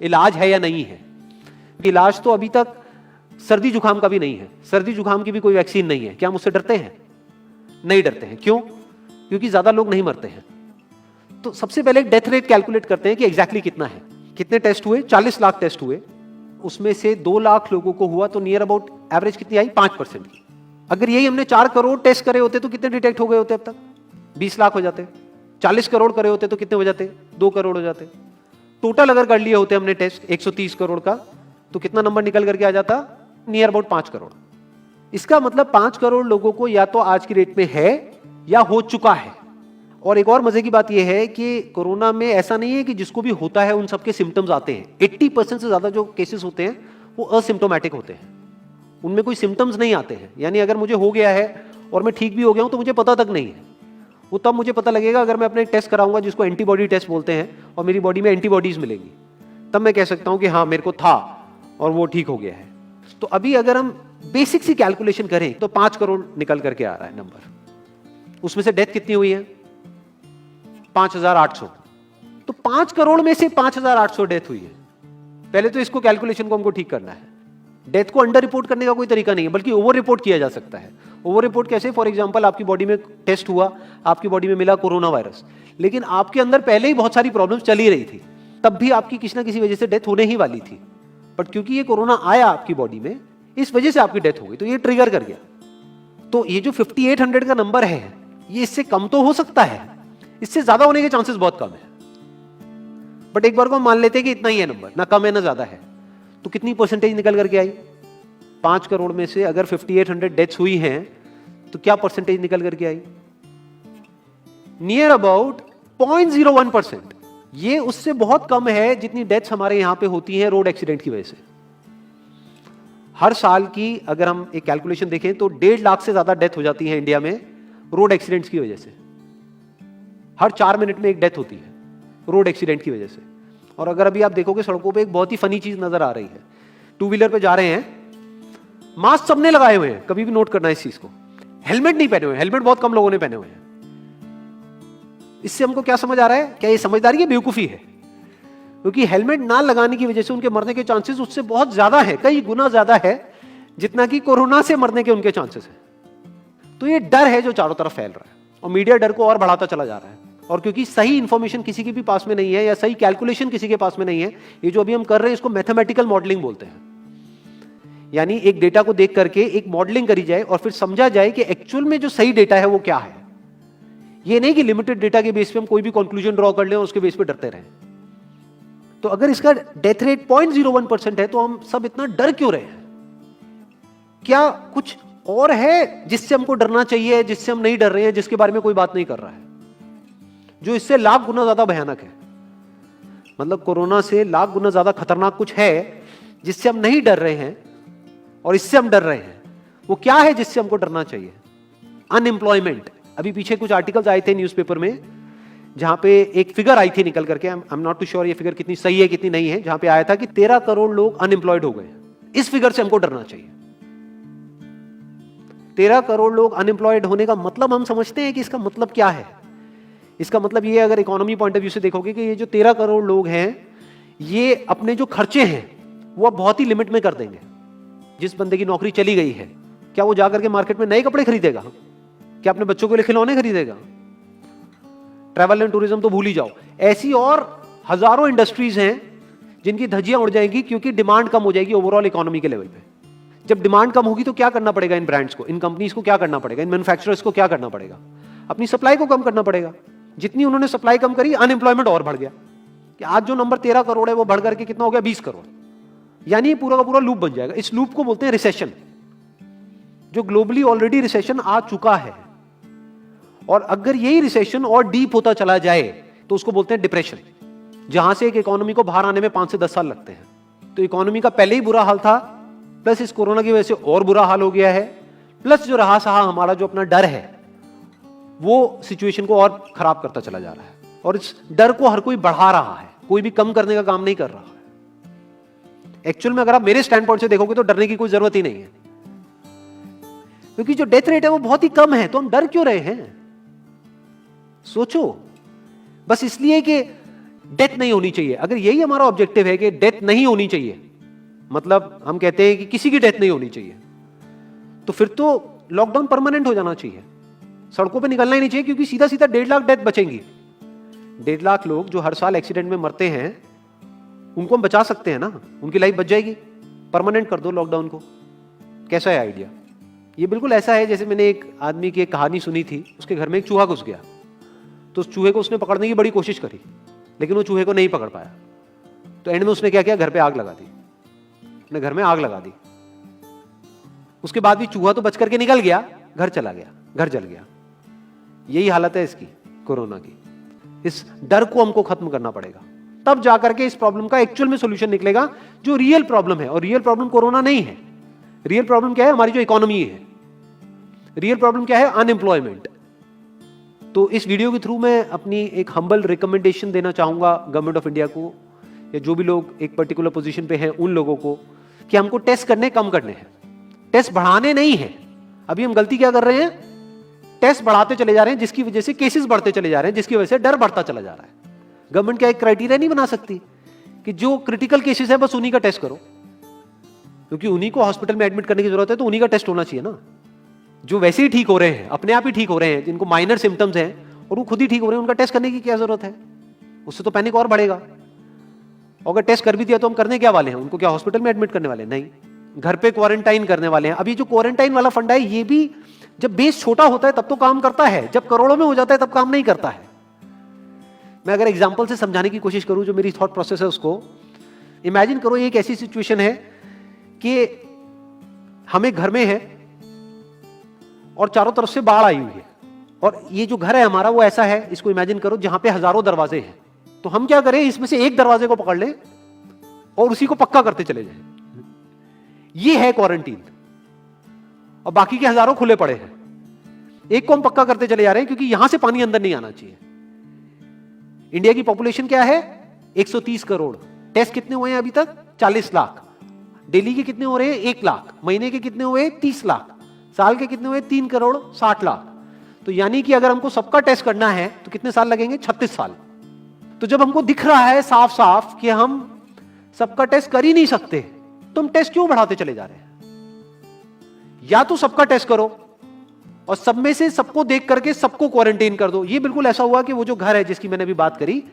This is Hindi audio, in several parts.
इलाज है या नहीं है। इलाज तो अभी तक सर्दी जुकाम का भी नहीं है, सर्दी जुकाम की भी कोई वैक्सीन नहीं है। क्या हम उससे डरते हैं? नहीं डरते हैं। क्यों? क्योंकि ज्यादा लोग नहीं मरते हैं। तो सबसे पहले डेथ रेट कैलकुलेट करते हैं कि एग्जैक्टली कितना है। कितने टेस्ट हुए? 40 लाख टेस्ट हुए, उसमें से 2 लाख लोगों को हुआ, तो नियर अबाउट एवरेज कितनी आई? 5% की। अगर यही हमने 4 करोड़ टेस्ट करे होते तो कितने डिटेक्ट हो गए होते अब तक? 20 लाख हो जाते। 40 करोड़ करे होते तो कितने हो जाते? 2 करोड़ हो जाते। टोटल अगर कर लिए होते हमने टेस्ट 130 करोड़ का, तो कितना नंबर निकल करके आ जाता? Near about 5 crore. इसका मतलब 5 करोड़ लोगों को या तो आज की डेट में है या हो चुका है। और एक और मजे की बात यह है कि कोरोना में ऐसा नहीं है कि जिसको भी होता है उन सबके सिम्टम्स आते हैं। 80% से ज्यादा जो केसेस होते हैं वो असिम्टोमेटिक होते हैं, उनमें कोई सिम्टम्स नहीं आते हैं। यानी अगर मुझे हो गया है और मैं ठीक भी हो गया हूं तो मुझे पता तक नहीं है। वो तब मुझे पता लगेगा अगर मैं अपने टेस्ट कराऊंगा जिसको एंटीबॉडी टेस्ट बोलते हैं, और मेरी बॉडी में एंटीबॉडीज मिलेंगी, तब मैं कह सकता हूं कि हाँ मेरे को था और वो ठीक हो गया है। तो अभी अगर हम बेसिक सी कैलकुलेशन करें तो 5 करोड़ निकल करके आ रहा है नंबर। उसमें से डेथ कितनी हुई है? 5,800। तो 5 करोड़ में से 5,800 डेथ हुई है। पहले तो इसको कैलकुलेशन को हमको ठीक करना है। डेथ को अंडर रिपोर्ट करने का कोई तरीका नहीं है, बल्कि ओवर रिपोर्ट किया जा सकता है। ओवर रिपोर्ट कैसे? फॉर एग्जांपल आपकी बॉडी में टेस्ट हुआ, आपकी बॉडी में मिला कोरोना वायरस, लेकिन आपके अंदर पहले ही बहुत सारी प्रॉब्लम्स चली रही थी, तब भी आपकी किसी ना किसी वजह से डेथ होने ही वाली थी। बट क्योंकि ये कोरोना आया आपकी बॉडी में, इस वजह से आपकी डेथ हो गई, तो ये ट्रिगर कर गया। तो ये जो 5800 का नंबर है, ये इससे कम तो हो सकता है, इससे ज्यादा होने के चांसेस बहुत कम है। बट एक बार को हम मान लेते हैं कि इतना ही है नंबर, ना कम है ना ज्यादा है, तो कितनी परसेंटेज निकल करके आई? 5 करोड़ में से अगर 5800 डेथ्स हुई हैं तो क्या परसेंटेज निकल करके आई? Near about 0.01%। ये उससे बहुत कम है जितनी डेथ्स हमारे यहां पे होती हैं रोड एक्सीडेंट की वजह से। हर साल की अगर हम एक कैलकुलेशन देखें तो 1.5 लाख से ज्यादा डेथ हो जाती है इंडिया में रोड एक्सीडेंट्स की वजह से। हर 4 मिनट में एक डेथ होती है रोड एक्सीडेंट की वजह से। और अगर अभी आप देखोगे सड़कों पे एक बहुत ही फनी चीज नजर आ रही है। 2 व्हीलर पे जा रहे हैं, मास्क सबने लगाए हुए हैं, कभी भी नोट करना इस चीज को। हेलमेट नहीं पहने हुए, हेलमेट बहुत कम लोगों ने पहने हुए हैं। इससे हमको क्या समझ आ रहा है? क्या ये समझदारी है, बेवकूफी है? क्योंकि हेलमेट ना लगाने की वजह से उनके मरने के चांसेस उससे बहुत ज्यादा है, कई गुना ज्यादा है जितना कि कोरोना से मरने के उनके चांसेस है। तो ये डर है जो चारों तरफ फैल रहा है, और मीडिया डर को और बढ़ाता चला जा रहा है। और क्योंकि सही इंफॉर्मेशन किसी के भी पास में नहीं है, या सही कैलकुलेशन किसी के पास में नहीं है, ये जो अभी हम कर रहे हैं इसको मैथमेटिकल मॉडलिंग बोलते हैं। यानी एक डेटा को देख करके एक मॉडलिंग करी जाए और फिर समझा जाए कि एक्चुअल में जो सही डेटा है वो क्या है। ये नहीं कि लिमिटेड डेटा के बेस पे हम कोई भी कंक्लूजन ड्रॉ कर लें और उसके बेस पे डरते रहें। तो अगर इसका डेथ रेट 0.01% है तो हम सब इतना डर क्यों रहे हैं? क्या कुछ और है जिससे हमको डरना चाहिए, जिससे हम नहीं डर रहे हैं, जिसके बारे में कोई बात नहीं कर रहा है, जो इससे लाख गुना ज्यादा भयानक है? मतलब कोरोना से लाख गुना ज्यादा खतरनाक कुछ है जिससे हम नहीं डर रहे हैं और इससे हम डर रहे हैं। वो क्या है जिससे हमको डरना चाहिए? अनएम्प्लॉयमेंट। अभी पीछे कुछ आर्टिकल्स आए थे न्यूज़पेपर में जहां पे एक फिगर आई थी निकल करके, I am not too sure ये फिगर कितनी सही है कितनी नहीं है, जहां पे आया था कि 13 करोड़ लोग अनएम्प्लॉयड हो गए। इस फिगर से हमको डरना चाहिए। 13 करोड़ लोग अनएम्प्लॉयड होने का मतलब हम समझते हैं कि इसका मतलब क्या है? इसका मतलब ये, अगर इकोनॉमी पॉइंट ऑफ व्यू से देखोगे, कि ये जो 13 करोड़ लोग हैं ये अपने जो खर्चे हैं वो बहुत ही लिमिट में कर देंगे। जिस बंदे की नौकरी चली गई है, क्या वो जाकर के मार्केट में नए कपड़े खरीदेगा? क्या अपने बच्चों के लिए खिलौने खरीदेगा? ट्रैवल एंड टूरिज्म तो भूल ही जाओ। ऐसी और हजारों इंडस्ट्रीज हैं जिनकी धज्जियां उड़ जाएंगी क्योंकि डिमांड कम हो जाएगी ओवरऑल इकोनॉमी के लेवल पे। जब डिमांड कम होगी तो क्या करना पड़ेगा इन ब्रांड्स को, इन कंपनीज को क्या करना पड़ेगा, इन मैन्युफैक्चरर्स को क्या करना पड़ेगा? अपनी सप्लाई को कम करना पड़ेगा। जितनी उन्होंने सप्लाई कम करी, अनएम्प्लॉयमेंट और बढ़ गया। कि आज जो नंबर 13 करोड़ है वो बढ़ करके कितना हो गया? 20 करोड़। यानी पूरा का पूरा लूप बन जाएगा। इस लूप को बोलते हैं रिसेशन, जो ग्लोबली ऑलरेडी रिसेशन आ चुका है। और अगर यही रिसेशन और डीप होता चला जाए तो उसको बोलते हैं डिप्रेशन, जहां से एक इकोनॉमी को बाहर आने में 5 से 10 साल लगते हैं। तो इकोनॉमी का पहले ही बुरा हाल था, प्लस इस कोरोना की वजह से और बुरा हाल हो गया है, प्लस जो रहा सहा हमारा जो अपना डर है वो सिचुएशन को और खराब करता चला जा रहा है। और इस डर को हर कोई बढ़ा रहा है, कोई भी कम करने का काम नहीं कर रहा है। एक्चुअल में अगर आप मेरे स्टैंड पॉइंट से देखोगे तो डरने की कोई जरूरत ही नहीं है, क्योंकि जो डेथ रेट है वो बहुत ही कम है। तो हम डर क्यों रहे हैं? सोचो। बस इसलिए कि डेथ नहीं होनी चाहिए। अगर यही हमारा ऑब्जेक्टिव है कि डेथ नहीं होनी चाहिए, मतलब हम कहते हैं कि किसी की डेथ नहीं होनी चाहिए, तो फिर तो लॉकडाउन परमानेंट हो जाना चाहिए, सड़कों पे निकलना ही नहीं चाहिए, क्योंकि सीधा सीधा 1.5 लाख डेथ बचेंगी। 1.5 लाख लोग जो हर साल एक्सीडेंट में मरते हैं, उनको हम बचा सकते हैं ना, उनकी लाइफ बच जाएगी। परमानेंट कर दो लॉकडाउन को। कैसा है आइडिया? ये बिल्कुल ऐसा है जैसे मैंने एक आदमी की एक कहानी सुनी थी, उसके घर में एक चूहा घुस गया, तो उस चूहे को उसने पकड़ने की बड़ी कोशिश करी, लेकिन वो चूहे को नहीं पकड़ पाया। तो एंड में उसने क्या किया, घर पे आग लगा दी, अपने घर में आग लगा दी। उसके बाद भी चूहा तो बच करके निकल गया, घर चला गया, घर जल गया। यही हालत है इसकी, कोरोना की। इस डर को हमको खत्म करना पड़ेगा, तब जाकर के इस प्रॉब्लम का एक्चुअल में सॉल्यूशन निकलेगा, जो रियल प्रॉब्लम है। और रियल प्रॉब्लम कोरोना नहीं है। रियल प्रॉब्लम क्या है? हमारी जो इकोनॉमी है। रियल प्रॉब्लम क्या है? अनएम्प्लॉयमेंट। तो इस वीडियो के थ्रू मैं अपनी एक हम्बल रिकमेंडेशन देना चाहूंगा गवर्नमेंट ऑफ इंडिया को, या जो भी लोग एक पर्टिकुलर पोजीशन पे हैं उन लोगों को, कि हमको टेस्ट करने कम करने हैं, टेस्ट बढ़ाने नहीं है। अभी हम गलती क्या कर रहे हैं? टेस्ट बढ़ाते चले जा रहे हैं, जिसकी वजह से केसेस बढ़ते चले जा रहे हैं, जिसकी वजह से डर बढ़ता चला जा रहा है। गवर्नमेंट क्या एक क्राइटेरिया नहीं बना सकती कि जो क्रिटिकल केसेस है बस उन्हीं का टेस्ट करो, क्योंकि उन्हीं को हॉस्पिटल में एडमिट करने की जरूरत है, तो उन्हीं का टेस्ट होना चाहिए ना। जो वैसे ही ठीक हो रहे हैं, अपने आप ही ठीक हो रहे हैं, जिनको माइनर सिम्टम्स हैं और वो खुद ही ठीक हो रहे हैं, उनका टेस्ट करने की क्या जरूरत है? उससे तो पैनिक और बढ़ेगा। अगर टेस्ट कर भी दिया तो हम करने क्या वाले हैं? उनको क्या हॉस्पिटल में एडमिट करने वाले हैं? नहीं, घर पे क्वारंटाइन करने वाले हैं। अभी जो क्वारंटाइन वाला फंडा है, ये भी जब बेस छोटा होता है तब तो काम करता है, जब करोड़ों में हो जाता है तब काम नहीं करता है। मैं अगर एग्जांपल से समझाने की कोशिश करूं, जो मेरी थॉट प्रोसेस है उसको इमेजिन करो। एक ऐसी सिचुएशन है कि हम एक घर में है और चारों तरफ से बाढ़ आई हुई है, और ये जो घर है हमारा वो ऐसा है, इसको इमेजिन करो, जहां पे हजारों दरवाजे हैं। तो हम क्या करें, इसमें से एक दरवाजे को पकड़ लें और उसी को पक्का करते चले जाएं। ये है क्वारंटीन, और बाकी के हजारों खुले पड़े हैं। एक को हम पक्का करते चले जा रहे हैं, क्योंकि यहां से पानी अंदर नहीं आना चाहिए। इंडिया की पॉपुलेशन क्या है? 130 करोड़। टेस्ट कितने हुए हैं अभी तक? 40 लाख। दिल्ली के कितने हो रहे हैं? 1 लाख। महीने के कितने हुए? 30 लाख। साल के कितने हुए? 3 करोड़ 60 लाख। तो यानी कि अगर हमको सबका टेस्ट करना है तो कितने साल लगेंगे? 36 साल। तो जब हमको दिख रहा है साफ साफ कि हम सबका टेस्ट कर ही नहीं सकते, तो हम टेस्ट क्यों बढ़ाते चले जा रहे हैं? या तो सबका टेस्ट करो और सब में से सबको देख करके सबको क्वारंटाइन कर दो। ये बिल्कुल ऐसा हुआ कि वो जो घर है जिसकी मैंने अभी बात करी,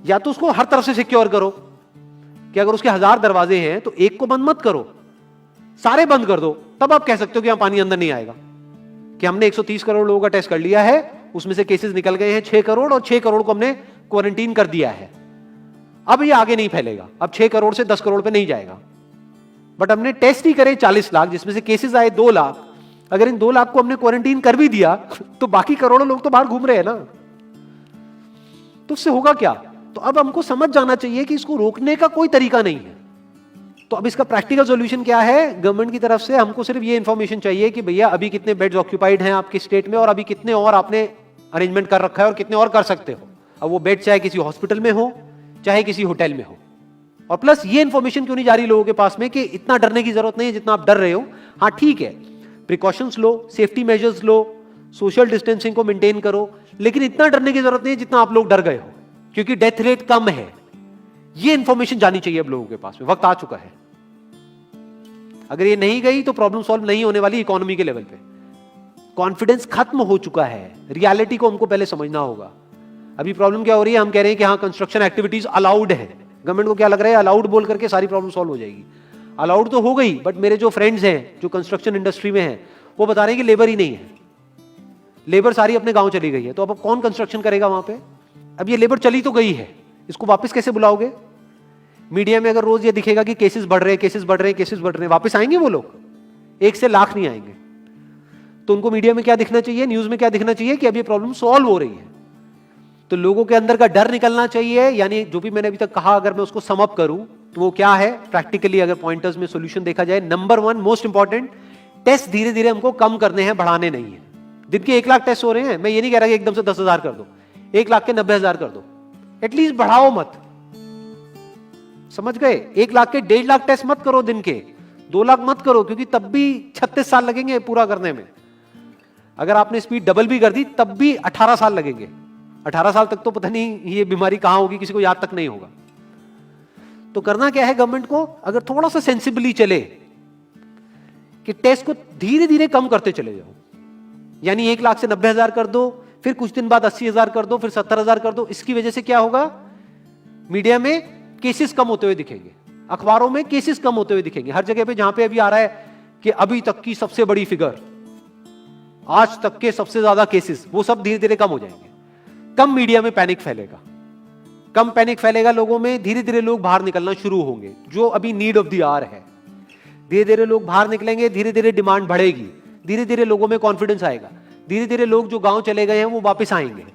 या तो उसको हर तरफ से सिक्योर करो कि अगर उसके 1000 दरवाजे हैं तो एक को बंद मत करो, सारे बंद कर दो। तब आप कह सकते हो कि यहां पानी अंदर नहीं आएगा, कि हमने 130 करोड़ लोगों का टेस्ट कर लिया है, उसमें से केसेस निकल गए हैं 6 करोड़, और 6 करोड़ को हमने क्वारंटीन कर दिया है। अब ये आगे नहीं फैलेगा, अब 6 करोड़ से 10 करोड़ पे नहीं जाएगा। बट हमने टेस्ट ही करे 40 लाख, जिसमें से केसेस आए 2 लाख। अगर इन 2 लाख को हमने क्वारंटीन कर भी दिया तो बाकी करोड़ों लोग तो बाहर घूम रहे हैं ना। तो उससे होगा क्या? तो अब हमको समझ जाना चाहिए कि इसको रोकने का कोई तरीका नहीं है। तो अब इसका प्रैक्टिकल सॉल्यूशन क्या है? गवर्नमेंट की तरफ से हमको सिर्फ ये इंफॉर्मेशन चाहिए कि भैया अभी कितने बेड्स ऑक्यूपाइड हैं आपके स्टेट में, और अभी कितने और आपने अरेंजमेंट कर रखा है, और कितने और कर सकते हो। अब वो बेड चाहे किसी हॉस्पिटल में हो चाहे किसी होटल में हो। और प्लस ये इंफॉर्मेशन क्यों नहीं जा रही लोगों के पास में कि इतना डरने की जरूरत नहीं है जितना आप डर रहे हो। हाँ ठीक है, प्रिकॉशंस लो, सेफ्टी मेजर्स लो, सोशल डिस्टेंसिंग को मेंटेन करो, लेकिन इतना डरने की जरूरत नहीं है जितना आप लोग डर गए हो, क्योंकि डेथ रेट कम है। ये इंफॉर्मेशन जानी चाहिए अब लोगों के पास में, वक्त आ चुका है। अगर ये नहीं गई तो प्रॉब्लम सॉल्व नहीं होने वाली इकोनॉमी के लेवल पे। कॉन्फिडेंस खत्म हो चुका है, रियलिटी को हमको पहले समझना होगा। अभी प्रॉब्लम क्या हो रही है? हम कह रहे हैं कि हाँ कंस्ट्रक्शन एक्टिविटीज अलाउड है। गवर्नमेंट को क्या लग रहा है? अलाउड बोल करके सारी प्रॉब्लम सॉल्व हो जाएगी। अलाउड तो हो गई, बट मेरे जो फ्रेंड्स हैं जो कंस्ट्रक्शन इंडस्ट्री में हैं, वो बता रहे हैं कि लेबर ही नहीं है, लेबर सारी अपने गांव चली गई है। तो अब कौन कंस्ट्रक्शन करेगा वहां पे? अब ये लेबर चली तो गई है, इसको वापस कैसे बुलाओगे? मीडिया में अगर रोज ये दिखेगा कि केसेस बढ़ रहे हैं, केसेस बढ़ रहे हैं, केसेस बढ़ रहे हैं, वापस आएंगे वो लोग? 1 से लाख नहीं आएंगे। तो उनको मीडिया में क्या दिखना चाहिए, न्यूज में क्या दिखना चाहिए? कि अब ये प्रॉब्लम सॉल्व हो रही है। तो लोगों के अंदर का डर निकलना चाहिए। यानी जो भी मैंने अभी तक कहा, अगर मैं उसको सम अप करूं तो वो क्या है प्रैक्टिकली, अगर पॉइंटर्स में सॉल्यूशन देखा जाए। नंबर 1 मोस्ट इंपॉर्टेंट, टेस्ट धीरे धीरे हमको कम करने हैं, बढ़ाने नहीं है। दिन के 1 लाख टेस्ट हो रहे हैं, मैं ये नहीं कह रहा कि एकदम से 10,000 कर दो, 1 लाख के 90,000 कर दो, एटलीस्ट बढ़ाओ मत। समझ गए? 1 लाख के 1.5 लाख टेस्ट मत करो दिन के, 2 लाख मत करो, क्योंकि तब भी 36 साल लगेंगे पूरा करने में। अगर आपने स्पीड डबल भी कर दी तब भी 18 साल लगेंगे। 18 साल तक तो पता नहीं ये बीमारी कहां होगी, किसी को याद तक नहीं होगा। तो करना क्या है गवर्नमेंट को, अगर थोड़ा सा सेंसिबली चले कि टेस्ट को धीरे धीरे कम करते चले जाओ, यानी 1 लाख से 90,000 कर दो, फिर कुछ दिन बाद 80,000 कर दो, फिर 70,000 कर दो। इसकी वजह से क्या होगा, मीडिया में केसेस कम होते हुए दिखेंगे, अखबारों में केसेस कम होते हुए दिखेंगे, हर जगह पे जहां पे अभी आ रहा है कि अभी तक की सबसे बड़ी फिगर, आज तक के सबसे ज्यादा केसेस, वो सब धीरे धीरे कम हो जाएंगे। कम मीडिया में पैनिक फैलेगा, कम पैनिक फैलेगा लोगों में, धीरे धीरे लोग बाहर निकलना शुरू होंगे, जो अभी नीड ऑफ द आवर है। धीरे धीरे लोग बाहर निकलेंगे, धीरे धीरे डिमांड बढ़ेगी, धीरे धीरे लोगों में कॉन्फिडेंस आएगा, धीरे धीरे लोग जो गांव चले गए हैं वो वापस आएंगे,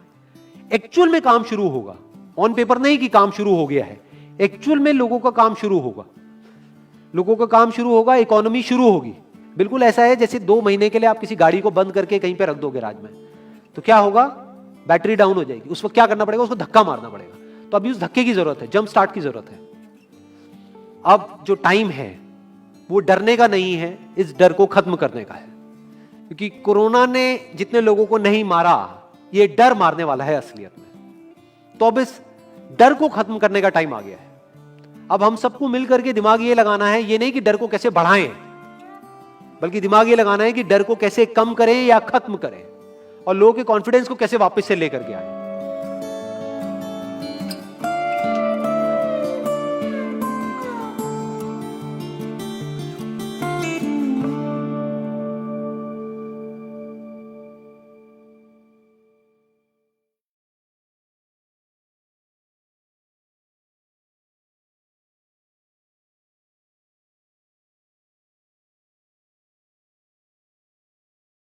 एक्चुअल में काम शुरू होगा। ऑन पेपर नहीं कि काम शुरू हो गया है, एक्चुअल में लोगों का काम शुरू होगा, लोगों का काम शुरू होगा, इकोनॉमी शुरू होगी। बिल्कुल ऐसा है जैसे 2 महीने के लिए आप किसी गाड़ी को बंद करके कहीं पे रख दोगे राज में, तो क्या होगा, बैटरी डाउन हो जाएगी, उस वक्त क्या करना पड़ेगा, उसको धक्का मारना पड़ेगा। तो अभी उस धक्के की जरूरत है, जंप स्टार्ट की जरूरत है। अब जो टाइम है वो डरने का नहीं है, इस डर को खत्म करने का है, क्योंकि कोरोना ने जितने लोगों को नहीं मारा, ये डर मारने वाला है असलियत में। तो अब इस डर को खत्म करने का टाइम आ गया है। अब हम सबको मिलकर के दिमाग ये लगाना है, ये नहीं कि डर को कैसे बढ़ाएं, बल्कि दिमाग ये लगाना है कि डर को कैसे कम करें या खत्म करें, और लोगों के कॉन्फिडेंस को कैसे वापस से लेकर के आए।